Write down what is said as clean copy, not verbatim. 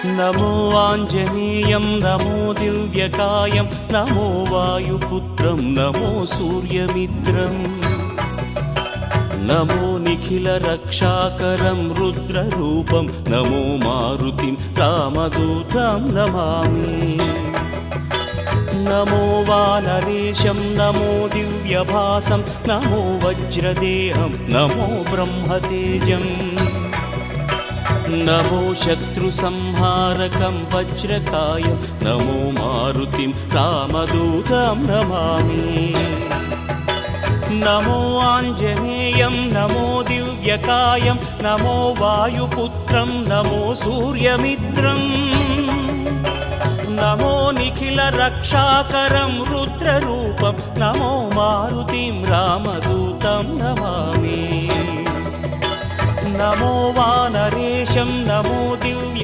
नमो आञ्जनेयं नमो दिव्यकायं नमो वायुपुत्रं नमो सूर्यमित्रम् नमो निखिलरक्षाकरं रुद्ररूपं नमो मारुतिं रामदूतं Namami नमो वानरेशं नमो दिव्यभासं नमो वज्रदेहं नमो ब्रह्मतेजम् नमो शत्रुसंहारकं वज्रकायं नमो मारुतिं रामदूतं Namami नमो आञ्जनेयं नमो दिव्यकायं नमो वायुपुत्रं नमो सूर्यमित्रम् नमो निखिलरक्षाकरं रुद्ररूपं नमो मारुतिं रामदूतं Namami नमो वानरेशं नमो Divya